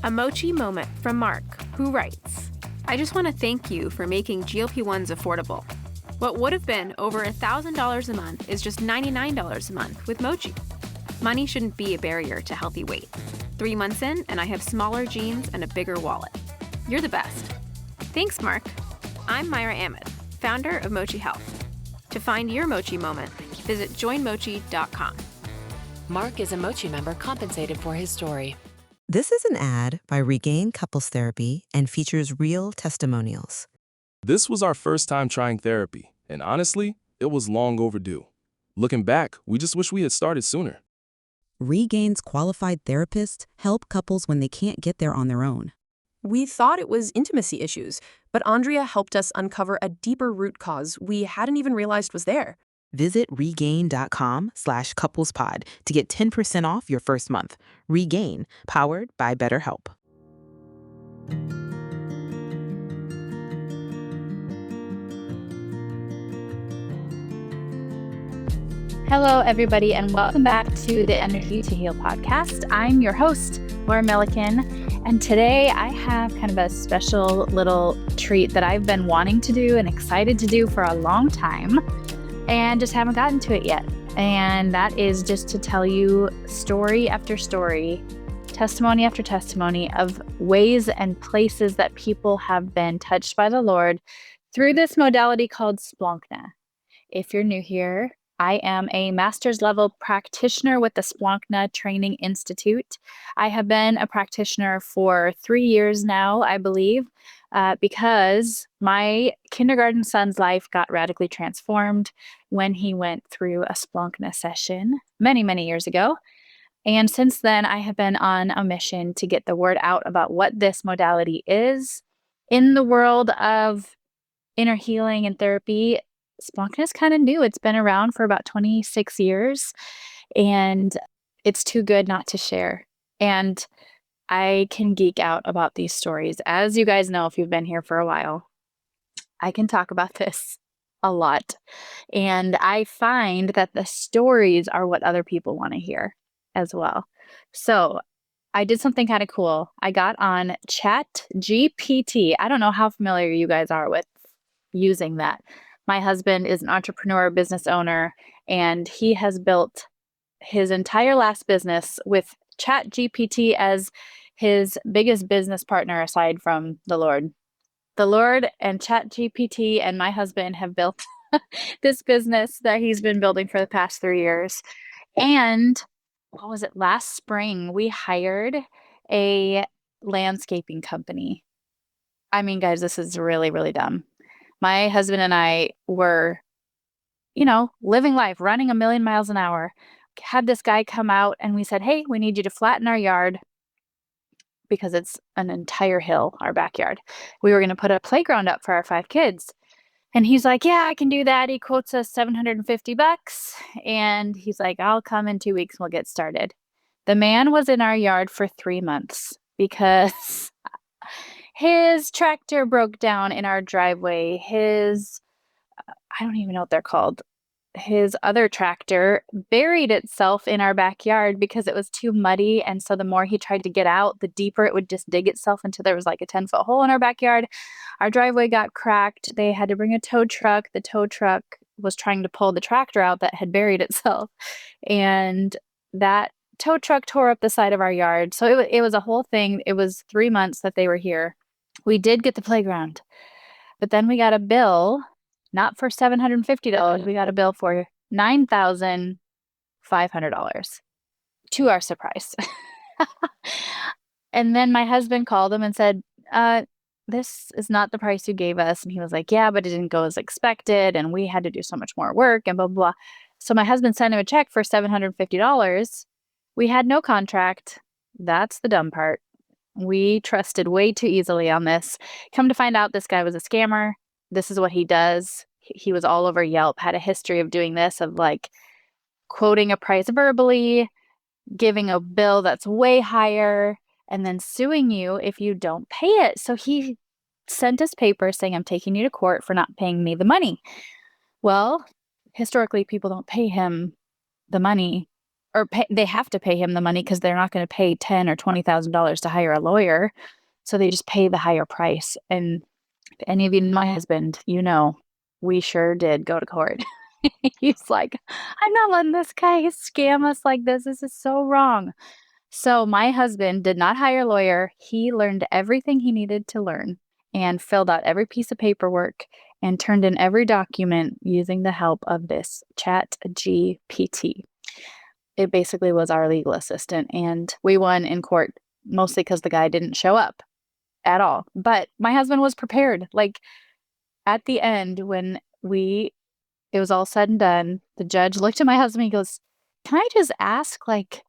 A mochi moment from Mark, who writes, I just want to thank you for making GLP-1s affordable. What would have been over $1,000 a month is just $99 a month with Mochi. Money shouldn't be a barrier to healthy weight. 3 months in, and I have smaller jeans and a bigger wallet. You're the best. Thanks, Mark. I'm Myra Ahmed, founder of Mochi Health. To find your Mochi moment, visit joinmochi.com. Mark is a Mochi member compensated for his story. This is an ad by Regain Couples Therapy and features real testimonials. This was our first time trying therapy, and honestly, it was long overdue. Looking back, we just wish we had started sooner. Regain's qualified therapists help couples when they can't get there on their own. We thought it was intimacy issues, but Andrea helped us uncover a deeper root cause we hadn't even realized was there. Visit regain.com/couplespod to get 10% off your first month. Regain, powered by BetterHelp. Hello, everybody, and welcome back to the Energy to Heal podcast. I'm your host, Laura Milliken, and today I have kind of a special little treat that I've been wanting to do and excited to do for a long time, and just haven't gotten to it yet. And that is just to tell you story after story, testimony after testimony of ways and places that people have been touched by the Lord through this modality called Splankna. If you're new here, I am a master's level practitioner with the Splankna Training Institute. I have been a practitioner for 3 years now, I believe, because my kindergarten son's life got radically transformed when he went through a Splankna session many, many years ago. And since then, I have been on a mission to get the word out about what this modality is. In the world of inner healing and therapy, Splankna is kind of new. It's been around for about 26 years, and it's too good not to share. And I can geek out about these stories. As you guys know, if you've been here for a while, I can talk about this a lot. And I find that the stories are what other people want to hear as well. So I did something kind of cool. I got on ChatGPT. I don't know how familiar you guys are with using that. My husband is an entrepreneur, business owner, and he has built his entire last business with ChatGPT as his biggest business partner aside from the Lord. The Lord and ChatGPT and my husband have built this business that he's been building for the past 3 years. And what was it? Last spring, we hired a landscaping company. I mean, guys, this is really, really dumb. My husband and I were, living life, running 1,000,000 miles an hour. Had this guy come out and we said, hey, we need you to flatten our yard because it's an entire hill, our backyard. We were going to put a playground up for our 5 kids. And he's like, yeah, I can do that. He quotes us $750. And he's like, I'll come in 2 weeks and we'll get started. The man was in our yard for 3 months because his tractor broke down in our driveway. I don't even know what they're called. His other tractor buried itself in our backyard because it was too muddy. And so the more he tried to get out, the deeper it would just dig itself until there was like a 10-foot hole in our backyard. Our driveway got cracked. They had to bring a tow truck. The tow truck was trying to pull the tractor out that had buried itself. And that tow truck tore up the side of our yard. So it was a whole thing. It was 3 months that they were here. We did get the playground, but then we got a bill, not for $750. We got a bill for $9,500 to our surprise. And then my husband called him and said, this is not the price you gave us. And he was like, yeah, but it didn't go as expected. And we had to do so much more work and blah, blah, blah. So my husband sent him a check for $750. We had no contract. That's the dumb part. We trusted way too easily on this. Come to find out, this guy was a scammer. This is what he does. He was all over Yelp, had a history of doing this, of like quoting a price verbally, giving a bill that's way higher, and then suing you if you don't pay it. So he sent us papers saying, I'm taking you to court for not paying me the money. Well, historically, people don't pay him the money or they have to pay him the money because they're not going to pay $10,000 or $20,000 to hire a lawyer. So they just pay the higher price. And if any of you know my husband, we sure did go to court. He's like, I'm not letting this guy scam us like this. This is so wrong. So my husband did not hire a lawyer. He learned everything he needed to learn and filled out every piece of paperwork and turned in every document using the help of this Chat GPT. It basically was our legal assistant, and we won in court mostly because the guy didn't show up at all. But my husband was prepared. Like at the end, when it was all said and done, the judge looked at my husband. He goes, "Can I just ask, like,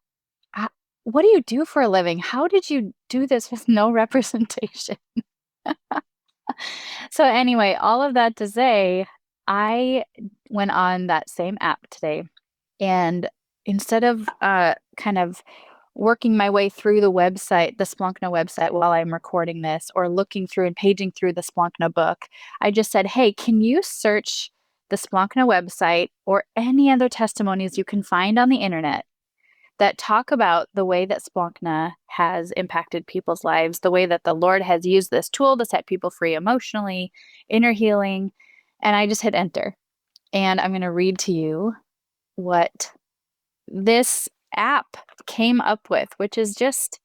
what do you do for a living? How did you do this with no representation?" So anyway, all of that to say, I went on that same app today, and instead of kind of working my way through the website, the Splankna website, while I'm recording this, or looking through and paging through the Splankna book, I just said, "Hey, can you search the Splankna website or any other testimonies you can find on the internet that talk about the way that Splankna has impacted people's lives, the way that the Lord has used this tool to set people free emotionally, inner healing?" And I just hit enter. And I'm going to read to you what this app came up with, which is just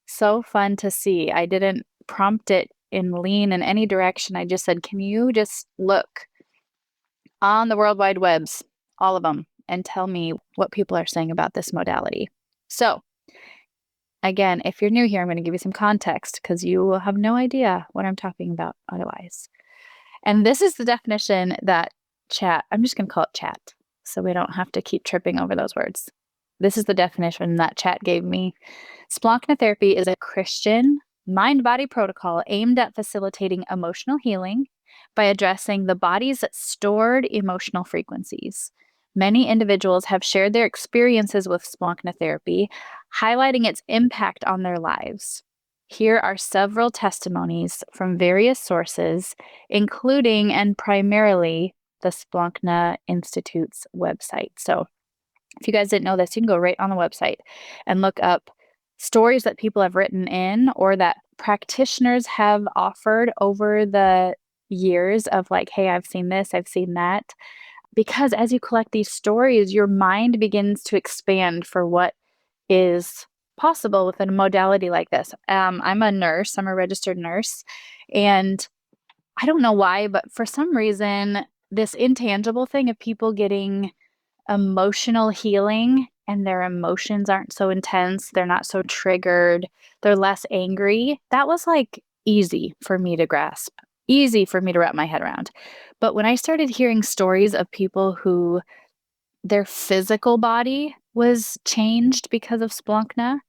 so fun to see. I didn't prompt it in lean in any direction. I just said, "Can you just look on the World Wide Webs, all of them, and tell me what people are saying about this modality?" So again, if you're new here, I'm going to give you some context because you will have no idea what I'm talking about otherwise. And this is the definition that I'm just going to call it Chat so we don't have to keep tripping over those words. This is the definition that Chat gave me. Splankna therapy is a Christian mind-body protocol aimed at facilitating emotional healing by addressing the body's stored emotional frequencies. Many individuals have shared their experiences with Splankna therapy, highlighting its impact on their lives. Here are several testimonies from various sources, including and primarily the Splankna Institute's website. So if you guys didn't know this, you can go right on the website and look up stories that people have written in or that practitioners have offered over the years of like, "Hey, I've seen this, I've seen that." Because as you collect these stories, your mind begins to expand for what is possible with a modality like this. I'm a nurse, I'm a registered nurse, and I don't know why, but for some reason, this intangible thing of people getting emotional healing and their emotions aren't so intense, they're not so triggered, they're less angry, that was like easy for me to grasp, easy for me to wrap my head around. But when I started hearing stories of people who their physical body was changed because of Splankna,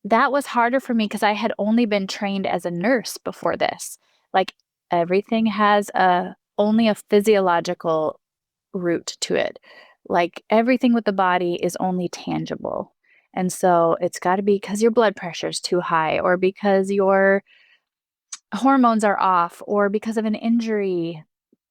that was harder for me because I had only been trained as a nurse before this. Like everything has only a physiological root to it. Like everything with the body is only tangible. And so it's got to be because your blood pressure is too high or because your hormones are off or because of an injury,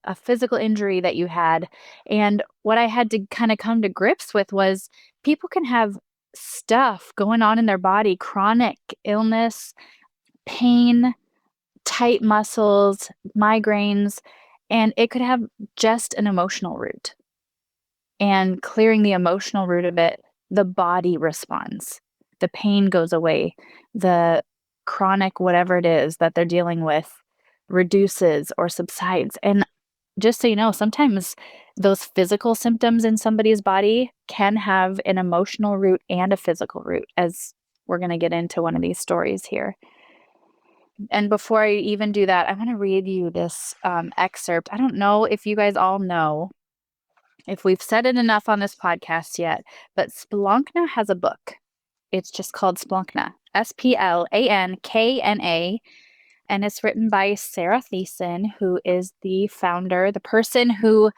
a physical injury that you had. And what I had to kind of come to grips with was people can have stuff going on in their body, chronic illness, pain, tight muscles, migraines, and it could have just an emotional root. And clearing the emotional root of it, the body responds. The pain goes away. The chronic whatever it is that they're dealing with reduces or subsides. And just so you know, sometimes those physical symptoms in somebody's body can have an emotional root and a physical root, as we're going to get into one of these stories here. And before I even do that, I want to read you this excerpt. I don't know if you guys all know if we've said it enough on this podcast yet, but Splankna has a book. It's just called Splankna, Splankna, and it's written by Sarah Thiessen, who is the founder, the person who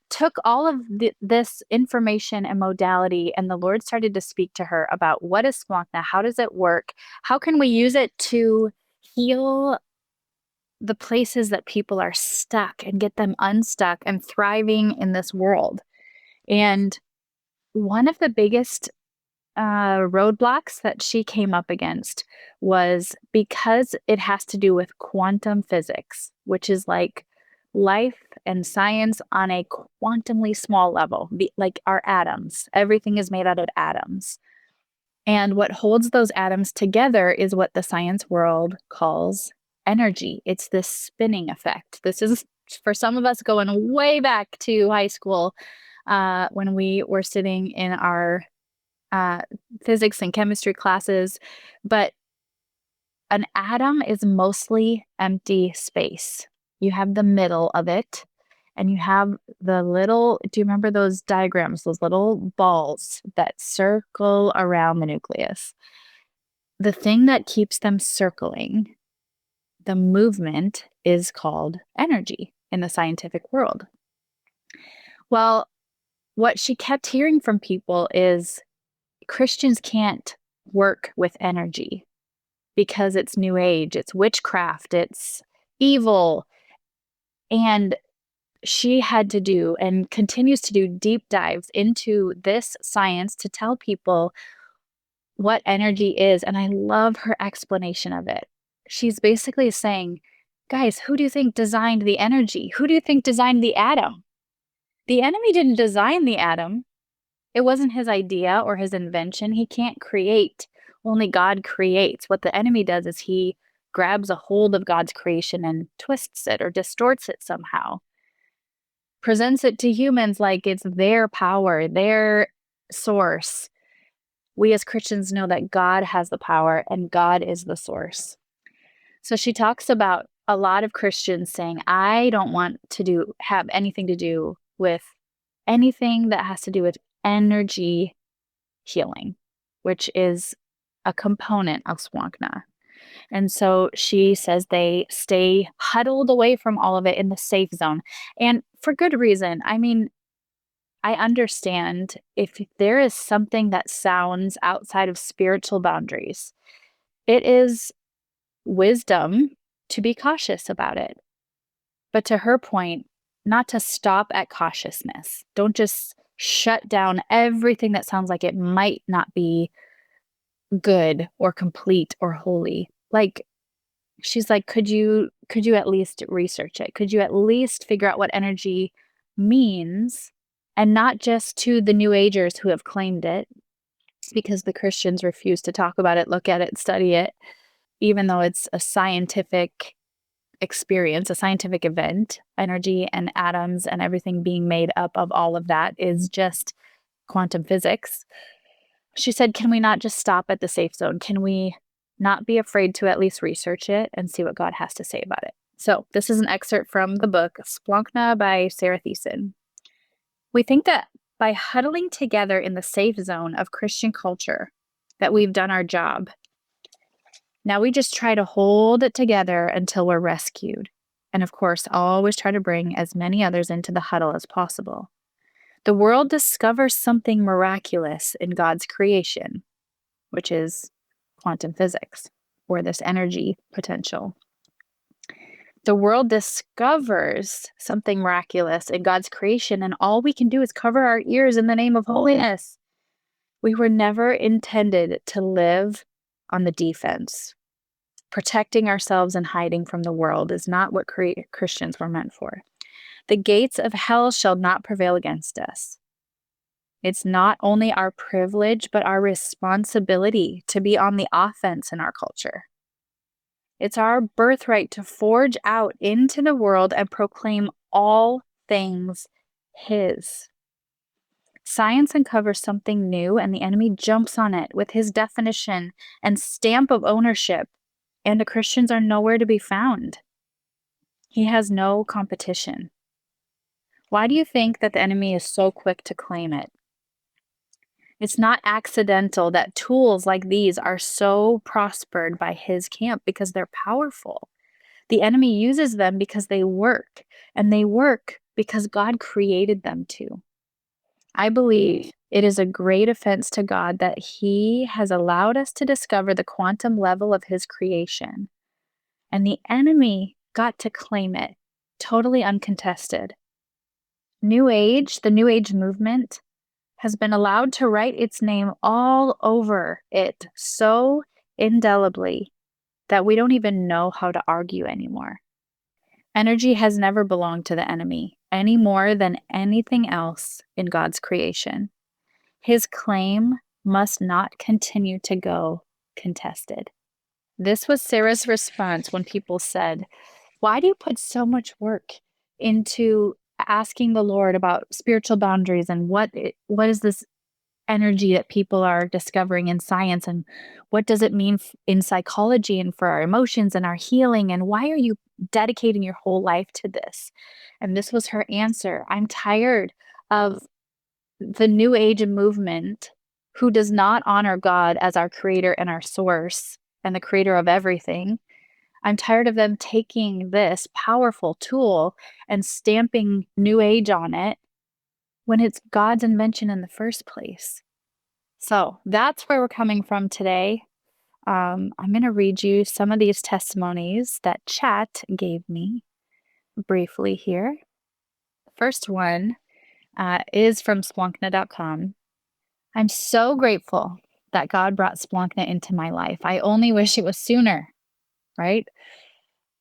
took all of this information and modality, and the Lord started to speak to her about what is Splankna, how does it work, how can we use it to heal the places that people are stuck and get them unstuck and thriving in this world. And one of the biggest roadblocks that she came up against was because it has to do with quantum physics, which is like life and science on a quantumly small level, like our atoms. Everything is made out of atoms. And what holds those atoms together is what the science world calls energy. It's this spinning effect. This is, for some of us, going way back to high school when we were sitting in our physics and chemistry classes. But an atom is mostly empty space. You have the middle of it, and you have the little, do you remember those diagrams, those little balls that circle around the nucleus? The thing that keeps them circling, the movement, is called energy in the scientific world. Well, what she kept hearing from people is Christians can't work with energy because it's New Age, it's witchcraft, it's evil. And she had to do and continues to do deep dives into this science to tell people what energy is. And I love her explanation of it. She's basically saying, guys, who do you think designed the energy? Who do you think designed the atom? The enemy didn't design the atom. It wasn't his idea or his invention. He can't create. Only God creates. What the enemy does is he grabs a hold of God's creation and twists it or distorts it somehow. Presents it to humans like it's their power, their source. We as Christians know that God has the power and God is the source. So she talks about a lot of Christians saying, I don't want to have anything to do with anything that has to do with energy healing, which is a component of Splankna. And so she says they stay huddled away from all of it in the safe zone. And for good reason. I mean, I understand if there is something that sounds outside of spiritual boundaries, it is wisdom to be cautious about it. But to her point, not to stop at cautiousness. Don't just shut down everything that sounds like it might not be good or complete or holy. Like, she's like, could you at least research it? Could you at least figure out what energy means? And not just to the New Agers who have claimed it, because the Christians refuse to talk about it, look at it, study it, even though it's a scientific experience, a scientific event. Energy and atoms and everything being made up of all of that is just quantum physics. She said, can we not just stop at the safe zone? Can we not be afraid to at least research it and see what God has to say about it? So this is an excerpt from the book Splankna by Sarah Thiessen. We think that by huddling together in the safe zone of Christian culture, that we've done our job. Now we just try to hold it together until we're rescued. And of course, always try to bring as many others into the huddle as possible. The world discovers something miraculous in God's creation, which is quantum physics, or this energy potential. The world discovers something miraculous in God's creation, and all we can do is cover our ears in the name of holiness. We were never intended to live on the defense. Protecting ourselves and hiding from the world is not what Christians were meant for. The gates of hell shall not prevail against us. It's not only our privilege, but our responsibility to be on the offense in our culture. It's our birthright to forge out into the world and proclaim all things His. Science uncovers something new, and the enemy jumps on it with his definition and stamp of ownership, and the Christians are nowhere to be found. He has no competition. Why do you think that the enemy is so quick to claim it? It's not accidental that tools like these are so prospered by his camp because they're powerful. The enemy uses them because they work, and they work because God created them to. I believe it is a great offense to God that He has allowed us to discover the quantum level of His creation, and the enemy got to claim it, totally uncontested. The New Age movement has been allowed to write its name all over it so indelibly that we don't even know how to argue anymore. Energy has never belonged to the enemy any more than anything else in God's creation. His claim must not continue to go contested. This was Sarah's response when people said, "Why do you put so much work into asking the Lord about spiritual boundaries and what is this energy that people are discovering in science, and what does it mean in psychology and for our emotions and our healing, and why are you dedicating your whole life to this?" And this was her answer: "I'm tired of the new age movement who does not honor God as our creator and our source and the creator of everything. I'm tired of them taking this powerful tool and stamping new age on it when it's God's invention in the first place." So that's where we're coming from today. I'm going to read you some of these testimonies that chat gave me briefly here. The first one is from Splankna.com. "I'm so grateful that God brought Splankna into my life. I only wish it was sooner," right?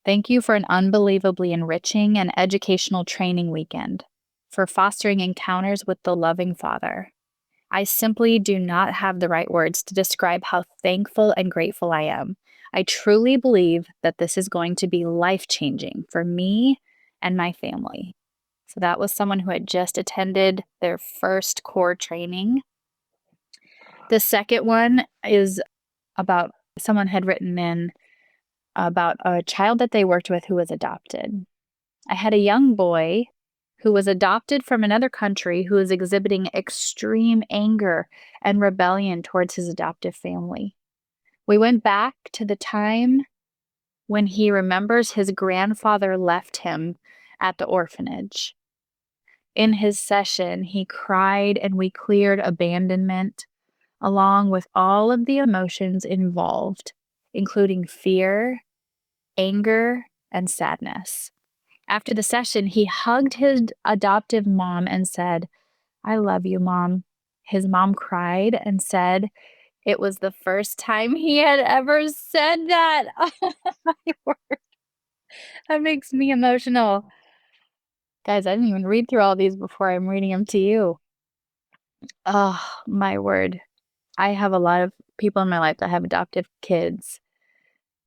"Thank you for an unbelievably enriching and educational training weekend, for fostering encounters with the loving Father. I simply do not have the right words to describe how thankful and grateful I am. I truly believe that this is going to be life-changing for me and my family." So that was someone who had just attended their first core training. The second one is about someone had written in about a child that they worked with who was adopted. "I had a young boy who was adopted from another country who was exhibiting extreme anger and rebellion towards his adoptive family. We went back to the time when he remembers his grandfather left him at the orphanage. In his session, he cried and we cleared abandonment, along with all of the emotions involved, including fear, anger, and sadness. After the session, he hugged his adoptive mom and said, 'I love you, Mom.' His mom cried and said it was the first time he had ever said that." Oh my word. That makes me emotional. Guys, I didn't even read through all these before I'm reading them to you. Oh, my word. I have a lot of people in my life that have adoptive kids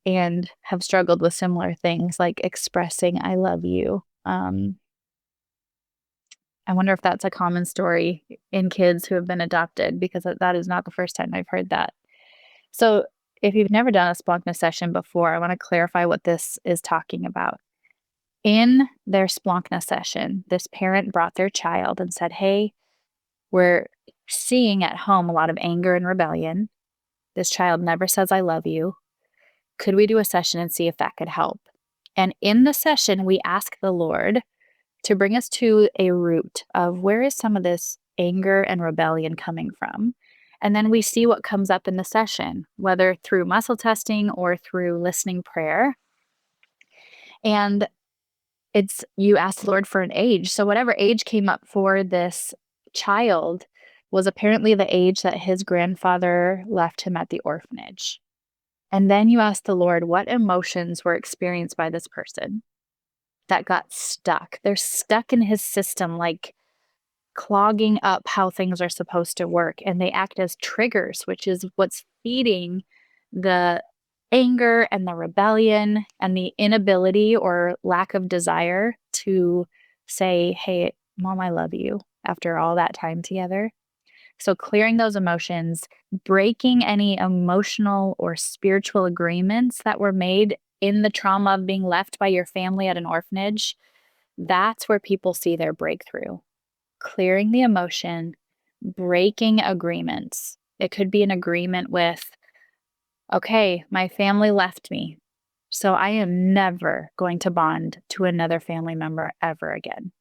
and have struggled with similar things like expressing "I love you." I wonder if that's a common story in kids who have been adopted, because that is not the first time I've heard that. So if you've never done a Splankna session before, I want to clarify what this is talking about. In their Splankna session, this parent brought their child and said, "Hey, we're seeing at home a lot of anger and rebellion. This child never says I love you. Could we do a session and see if that could help?" And in the session, we ask the Lord to bring us to a root of where is some of this anger and rebellion coming from. And then we see what comes up in the session, whether through muscle testing or through listening prayer. And you ask the Lord for an age. So whatever age came up for this child was apparently the age that his grandfather left him at the orphanage. And then you ask the Lord what emotions were experienced by this person that got stuck. They're stuck in his system, like clogging up how things are supposed to work. And they act as triggers, which is what's feeding the anger and the rebellion and the inability or lack of desire to say, "Hey, Mom, I love you," after all that time together. So clearing those emotions, breaking any emotional or spiritual agreements that were made in the trauma of being left by your family at an orphanage, that's where people see their breakthrough. Clearing the emotion, breaking agreements. It could be an agreement with, "Okay, my family left me, so I am never going to bond to another family member ever again."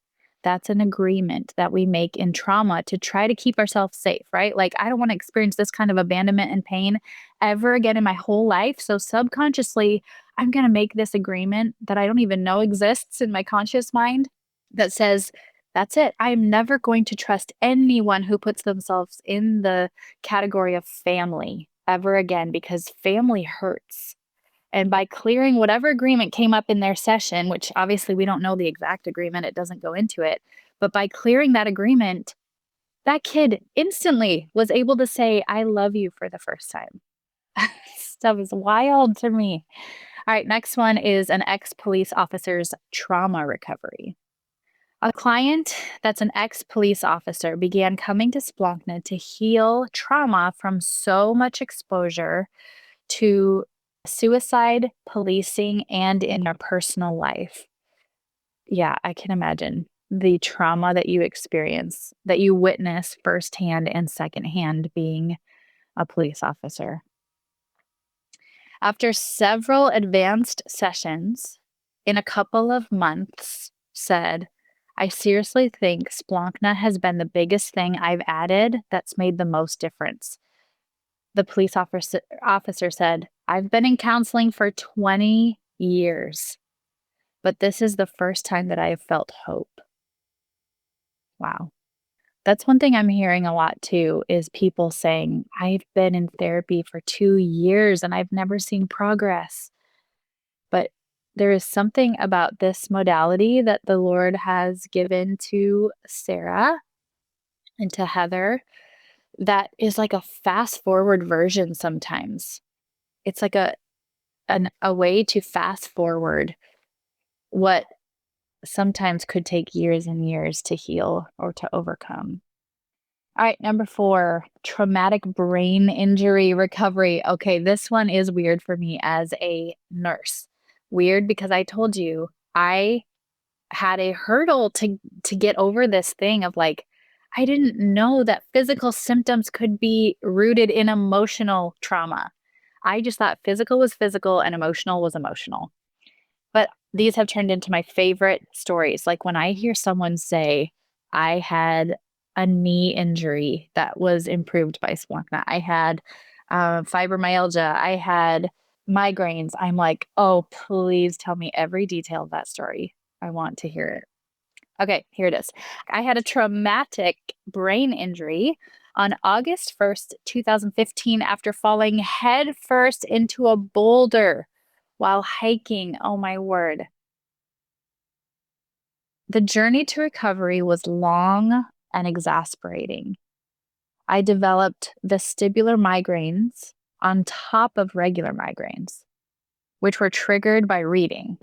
That's an agreement that we make in trauma to try to keep ourselves safe, right? Like, I don't want to experience this kind of abandonment and pain ever again in my whole life. So subconsciously, I'm going to make this agreement that I don't even know exists in my conscious mind that says, That's it. I'm never going to trust anyone who puts themselves in the category of family ever again, because family hurts. And by clearing whatever agreement came up in their session, which obviously we don't know the exact agreement, it doesn't go into it, but by clearing that agreement, that kid instantly was able to say, I love you for the first time. Stuff is wild to me. All right, next one is an ex-police officer's trauma recovery. A client that's an ex-police officer began coming to Splankna to heal trauma from so much exposure to suicide, policing, and in your personal life. Yeah, I can imagine the trauma that you experience, that you witness firsthand and secondhand being a police officer. After several advanced sessions, in a couple of months, said, I seriously think Splankna has been the biggest thing I've added that's made the most difference. The police officer said, I've been in counseling for 20 years, but this is the first time that I have felt hope. Wow. That's one thing I'm hearing a lot too, is people saying, I've been in therapy for 2 years and I've never seen progress. But there is something about this modality that the Lord has given to Sarah and to Heather that is like a fast forward version sometimes. It's like a way to fast forward what sometimes could take years and years to heal or to overcome. All right, number 4, traumatic brain injury recovery. Okay, this one is weird for me as a nurse. Weird because I told you I had a hurdle to get over this thing of like, I didn't know that physical symptoms could be rooted in emotional trauma. I just thought physical was physical and emotional was emotional. But these have turned into my favorite stories. Like when I hear someone say, I had a knee injury that was improved by Splankna. I had fibromyalgia. I had migraines. I'm like, oh, please tell me every detail of that story. I want to hear it. Okay, here it is. I had a traumatic brain injury on August 1st, 2015, after falling headfirst into a boulder while hiking. Oh, my word. The journey to recovery was long and exasperating. I developed vestibular migraines on top of regular migraines, which were triggered by reading.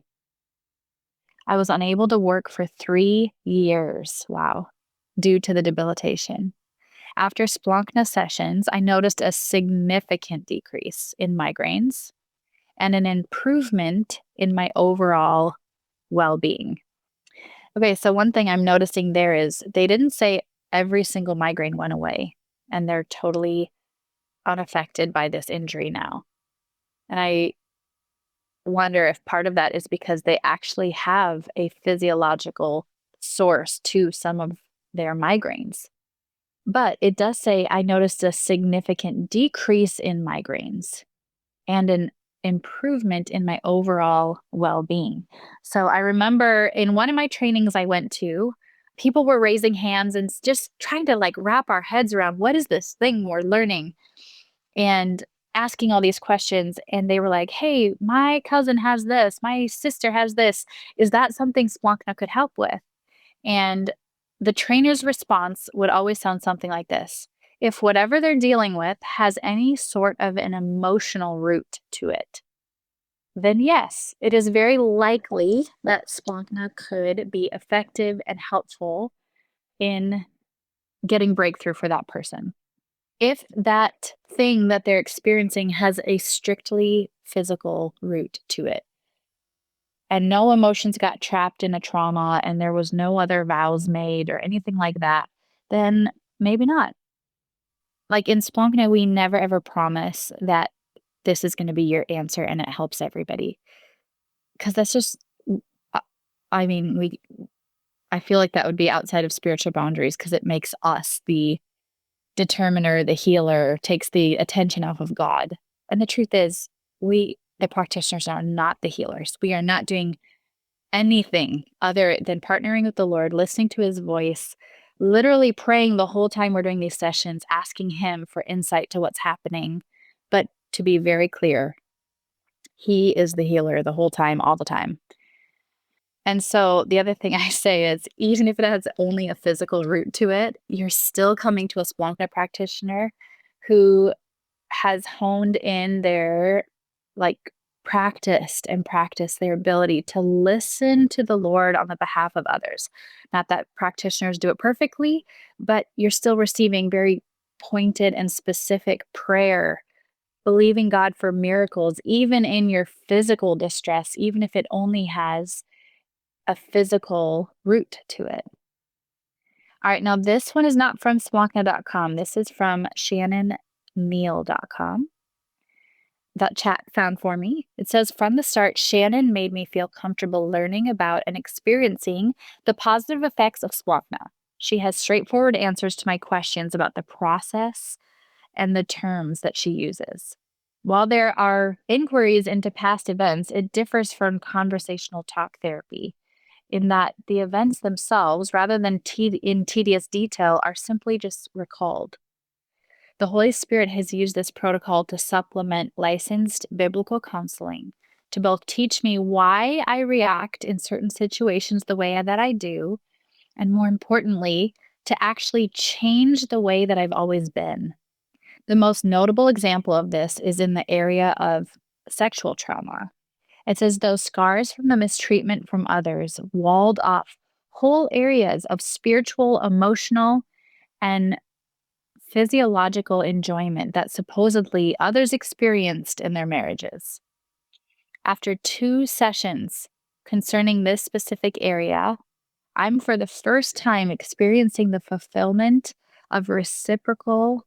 I was unable to work for 3 years, wow, due to the debilitation. After Splankna sessions, I noticed a significant decrease in migraines and an improvement in my overall well-being. Okay, so one thing I'm noticing there is they didn't say every single migraine went away and they're totally unaffected by this injury now. And I wonder if part of that is because they actually have a physiological source to some of their migraines. But it does say I noticed a significant decrease in migraines and an improvement in my overall well-being. So I remember in one of my trainings I went to, people were raising hands and just trying to like wrap our heads around what is this thing we're learning and asking all these questions. And they were like, hey, my cousin has this, my sister has this. Is that something Splankna could help with? And the trainer's response would always sound something like this. If whatever they're dealing with has any sort of an emotional root to it, then yes, it is very likely that Splankna could be effective and helpful in getting breakthrough for that person. If that thing that they're experiencing has a strictly physical root to it, and no emotions got trapped in a trauma and there was no other vows made or anything like that, then maybe not. Like in Splankna, we never ever promise that this is going to be your answer and it helps everybody. Because that's just, I mean, I feel like that would be outside of spiritual boundaries because it makes us the determiner, the healer, takes the attention off of God. And the truth is, we, the practitioners, are not the healers. We are not doing anything other than partnering with the Lord, listening to his voice, literally praying the whole time we're doing these sessions, asking him for insight to what's happening. But to be very clear, he is the healer the whole time, all the time. And so the other thing I say is, even if it has only a physical root to it, you're still coming to a Splankna practitioner who has honed in their, like, practiced their ability to listen to the Lord on the behalf of others. Not that practitioners do it perfectly, but you're still receiving very pointed and specific prayer, believing God for miracles, even in your physical distress, even if it only has a physical root to it. All right, now this one is not from splankna.com. This is from shannonneal.com. That chat found for me. It says, from the start, Shannon made me feel comfortable learning about and experiencing the positive effects of Splankna. She has straightforward answers to my questions about the process and the terms that she uses. While there are inquiries into past events, it differs from conversational talk therapy in that the events themselves, rather than in tedious detail, are simply just recalled. The Holy Spirit has used this protocol to supplement licensed biblical counseling, to both teach me why I react in certain situations the way that I do, and more importantly, to actually change the way that I've always been. The most notable example of this is in the area of sexual trauma. It says those scars from the mistreatment from others walled off whole areas of spiritual, emotional, and physiological enjoyment that supposedly others experienced in their marriages. After 2 sessions concerning this specific area, I'm for the first time experiencing the fulfillment of reciprocal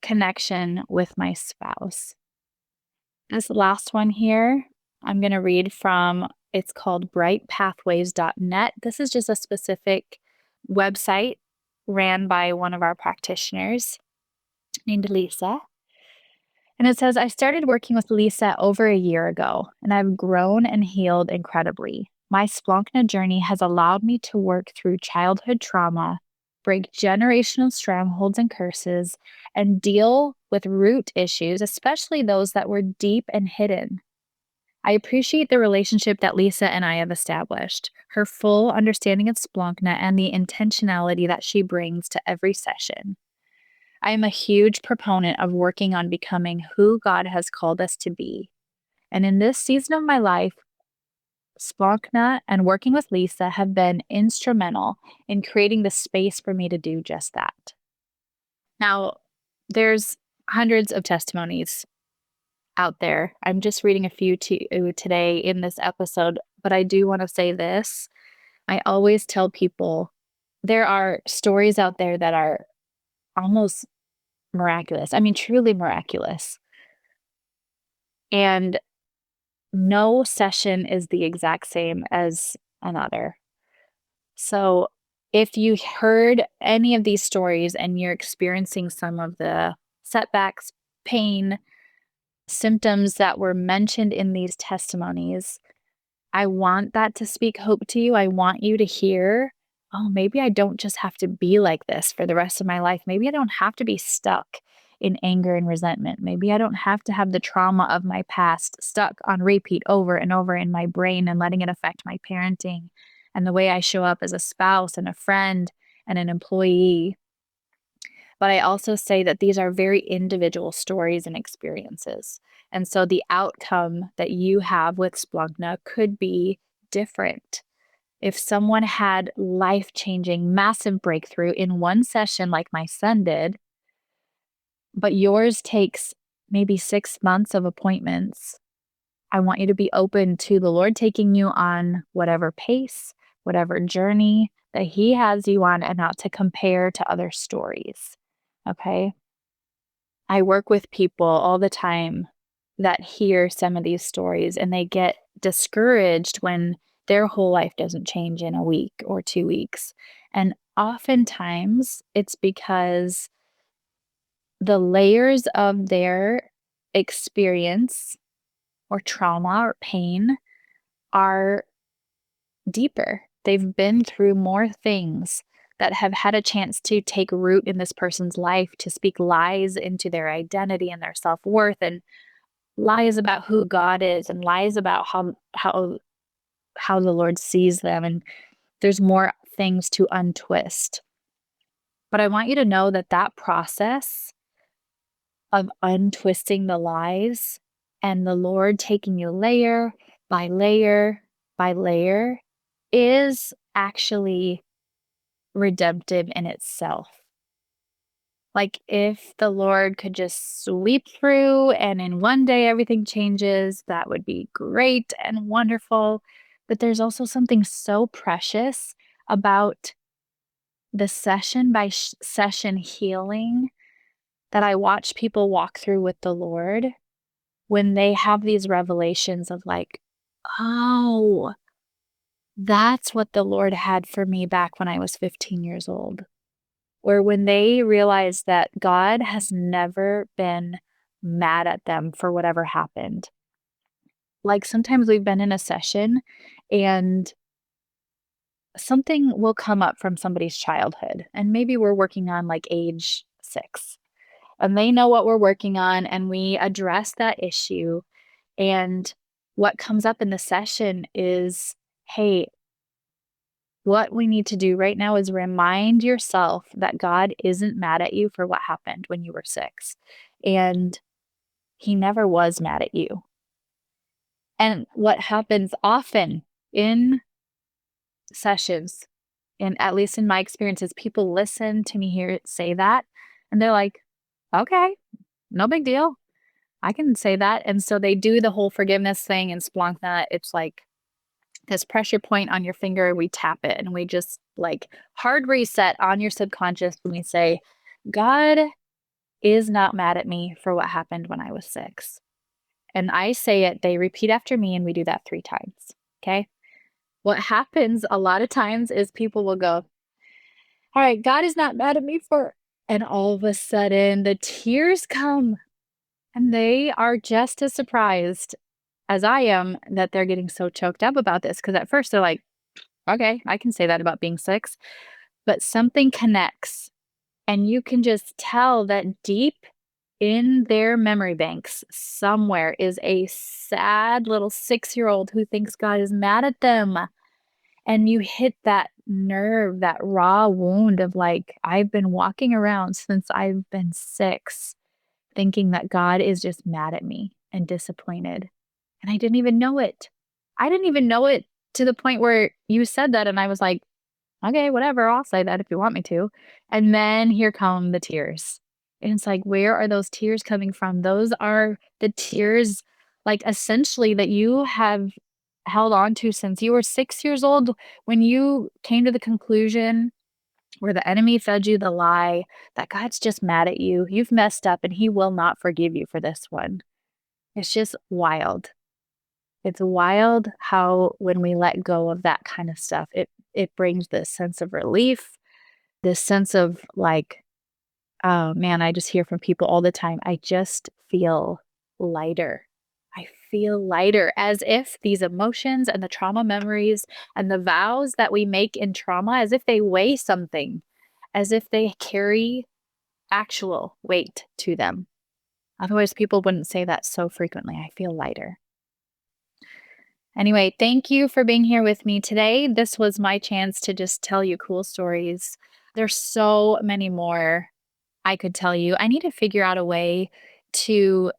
connection with my spouse. This last one here, I'm going to read from, it's called brightpathways.net. This is just a specific website ran by one of our practitioners named Lisa. And it says, I started working with Lisa over a year ago, and I've grown and healed incredibly. My Splankna journey has allowed me to work through childhood trauma, break generational strongholds and curses, and deal with root issues, especially those that were deep and hidden. I appreciate the relationship that Lisa and I have established, her full understanding of Splankna, and the intentionality that she brings to every session. I am a huge proponent of working on becoming who God has called us to be. And in this season of my life, Splankna and working with Lisa have been instrumental in creating the space for me to do just that. Now, there's hundreds of testimonies out there. I'm just reading a few today in this episode, but I do want to say this. I always tell people there are stories out there that are almost miraculous. I mean, truly miraculous. And no session is the exact same as another. So if you heard any of these stories and you're experiencing some of the setbacks, pain, symptoms that were mentioned in these testimonies, I want that to speak hope to you. I want you to hear, oh, maybe I don't just have to be like this for the rest of my life. Maybe I don't have to be stuck in anger and resentment. Maybe I don't have to have the trauma of my past stuck on repeat over and over in my brain and letting it affect my parenting and the way I show up as a spouse and a friend and an employee. But I also say that these are very individual stories and experiences. And so the outcome that you have with Splankna could be different. If someone had life-changing, massive breakthrough in one session like my son did, but yours takes maybe 6 months of appointments, I want you to be open to the Lord taking you on whatever pace, whatever journey that He has you on, and not to compare to other stories. Okay? I work with people all the time that hear some of these stories and they get discouraged when their whole life doesn't change in a week or 2 weeks. And oftentimes it's because the layers of their experience or trauma or pain are deeper. They've been through more things that have had a chance to take root in this person's life, to speak lies into their identity and their self-worth, and lies about who God is, and lies about how the Lord sees them, and there's more things to untwist. But I want you to know that that process of untwisting the lies and the Lord taking you layer by layer by layer is actually redemptive in itself. Like, if the Lord could just sweep through and in one day everything changes, that would be great and wonderful. But there's also something so precious about the session by session healing that I watch people walk through with the Lord when they have these revelations of like, oh, that's what the Lord had for me back when I was 15 years old. Or when they realize that God has never been mad at them for whatever happened. Like, sometimes we've been in a session and something will come up from somebody's childhood, and maybe we're working on like age 6, and they know what we're working on, and we address that issue. And what comes up in the session is, hey, what we need to do right now is remind yourself that God isn't mad at you for what happened when you were 6. And he never was mad at you. And what happens often in sessions, and at least in my experience, is people listen to me hear say that, and they're like, okay, no big deal. I can say that. And so they do the whole forgiveness thing in Splankna. It's like this pressure point on your finger, we tap it and we just like hard reset on your subconscious when we say, God is not mad at me for what happened when I was 6. And I say it, they repeat after me, and we do that 3 times. Okay. What happens a lot of times is people will go, all right, God is not mad at me for, and all of a sudden the tears come, and they are just as surprised as I am that they're getting so choked up about this. Because at first they're like, okay, I can say that about being 6, but something connects, and you can just tell that deep in their memory banks somewhere is a sad little 6-year-old who thinks God is mad at them. And you hit that nerve, that raw wound of like, I've been walking around since I've been 6 thinking that God is just mad at me and disappointed. And I didn't even know it. I didn't even know it to the point where you said that, and I was like, okay, whatever, I'll say that if you want me to. And then here come the tears. And it's like, where are those tears coming from? Those are the tears, like, essentially that you have held on to since you were 6 years old, when you came to the conclusion where the enemy fed you the lie that God's just mad at you. You've messed up and he will not forgive you for this one. It's just wild. It's wild how when we let go of that kind of stuff, it brings this sense of relief, this sense of like, oh man, I just hear from people all the time. I just feel lighter. I feel lighter, as if these emotions and the trauma memories and the vows that we make in trauma, as if they weigh something, as if they carry actual weight to them. Otherwise, people wouldn't say that so frequently. I feel lighter. Anyway, thank you for being here with me today. This was my chance to just tell you cool stories. There's so many more I could tell you. I need to figure out a way to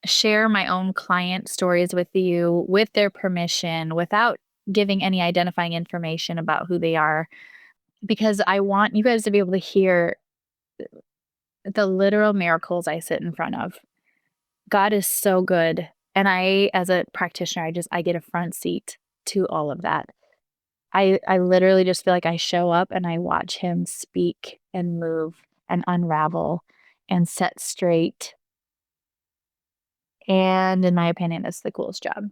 share my own client stories with you with their permission, without giving any identifying information about who they are, because I want you guys to be able to hear the literal miracles I sit in front of. God is so good. And I, as a practitioner, I get a front seat to all of that. I literally just feel like I show up and I watch him speak and move and unravel and set straight. And in my opinion, it's the coolest job.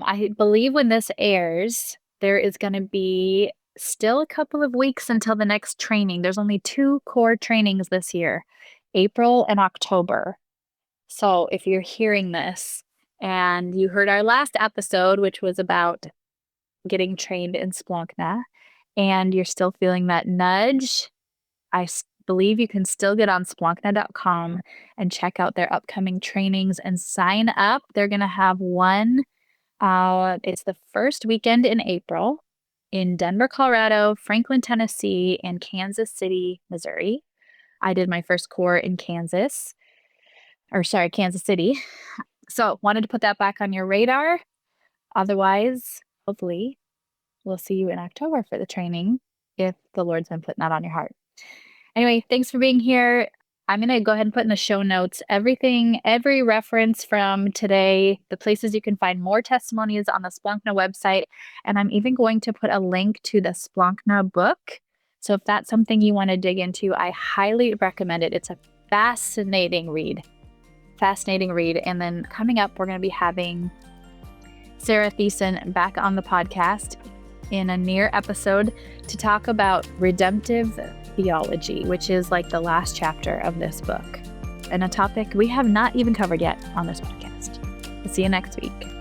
I believe when this airs, there is going to be still a couple of weeks until the next training. There's only 2 core trainings this year, April and October. So if you're hearing this and you heard our last episode, which was about getting trained in Splankna and you're still feeling that nudge, I believe you can still get on splankna.com and check out their upcoming trainings and sign up. They're going to have one. It's the first weekend in April in Denver, Colorado, Franklin, Tennessee, and Kansas City, Missouri. I did my first core in Kansas City. So wanted to put that back on your radar. Otherwise, hopefully, we'll see you in October for the training if the Lord's been putting that on your heart. Anyway, thanks for being here. I'm going to go ahead and put in the show notes every reference from today, the places you can find more testimonies on the Splankna website. And I'm even going to put a link to the Splankna book. So if that's something you want to dig into, I highly recommend it. It's a fascinating read. And then coming up, we're going to be having Sarah Thiessen back on the podcast in a near episode to talk about redemptive theology, which is like the last chapter of this book, and a topic we have not even covered yet on this podcast. We'll see you next week.